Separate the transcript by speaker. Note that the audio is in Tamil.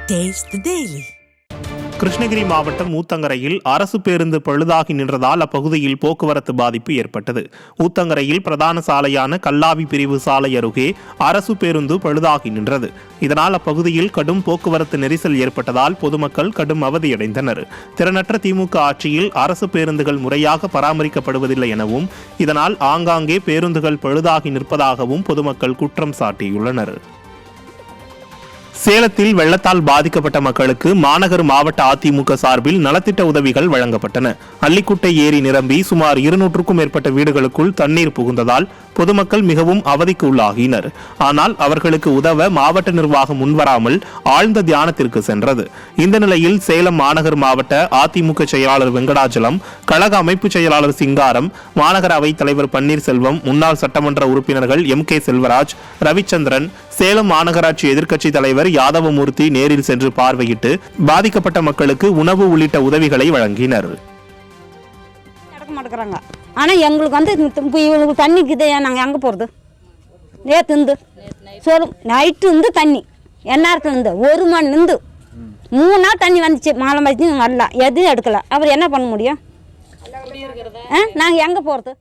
Speaker 1: Taste the Daily.
Speaker 2: கிருஷ்ணகிரி மாவட்டம் ஊத்தங்கரையில் அரசு பேருந்து பழுதாகி நின்றதால் அப்பகுதியில் போக்குவரத்து பாதிப்பு ஏற்பட்டது. ஊத்தங்கரையில் பிரதான சாலையான கல்லாவி பிரிவு சாலை அருகே அரசு பேருந்து பழுதாகி நின்றது. இதனால் அப்பகுதியில் கடும் போக்குவரத்து நெரிசல் ஏற்பட்டதால் பொதுமக்கள் கடும் அவதியடைந்தனர். திறனற்ற திமுக ஆட்சியில் அரசு பேருந்துகள் முறையாக பராமரிக்கப்படுவதில்லை எனவும் இதனால் ஆங்காங்கே பேருந்துகள் பழுதாகி நிற்பதாகவும் பொதுமக்கள் குற்றம் சாட்டியுள்ளனர். சேலத்தில் வெள்ளத்தால் பாதிக்கப்பட்ட மக்களுக்கு மாநகர் மாவட்ட அதிமுக சார்பில் நலத்திட்ட உதவிகள் வழங்கப்பட்டன. அள்ளிக்குட்டை ஏரி நிரம்பி சுமார் 200க்கும் மேற்பட்ட வீடுகளுக்குள் தண்ணீர் புகுந்ததால் பொதுமக்கள் மிகவும் அவதிக்கு உள்ளாகினர். ஆனால் அவர்களுக்கு உதவ மாவட்ட நிர்வாகம் முன்வராமல் ஆழ்ந்த தியானத்திற்கு சென்றது. இந்த நிலையில் சேலம் மாநகர் மாவட்ட அதிமுக செயலாளர் வெங்கடாச்சலம், கழக அமைப்பு செயலாளர் சிங்காரம், மாநகர அவைத் தலைவர் பன்னீர்செல்வம், முன்னாள் சட்டமன்ற உறுப்பினர்கள் MK செல்வராஜ், ரவிச்சந்திரன், சேலம் மாநகராட்சி எதிர்க்கட்சி தலைவர் யாதவமூர்த்தி நேரில் சென்று பார்வையிட்டு பாதிக்கப்பட்ட மக்களுக்கு உணவு உள்ளிட்ட உதவிகளை வழங்கினர்.
Speaker 3: ஆனா எங்களுக்கு வந்து இவங்களுக்கு தண்ணிக்குது, நாங்கள் எங்கே போகிறது? நேற்று இருந்து நைட்டு இருந்து தண்ணி எந்நேரத்துல இருந்து 1 மணி இருந்து 3 நாள் தண்ணி வந்துச்சு. மாலை மதிச்சு வரல, எதுவும் எடுக்கல. அவர் என்ன பண்ண முடியும்? நாங்கள் எங்கே போகிறது?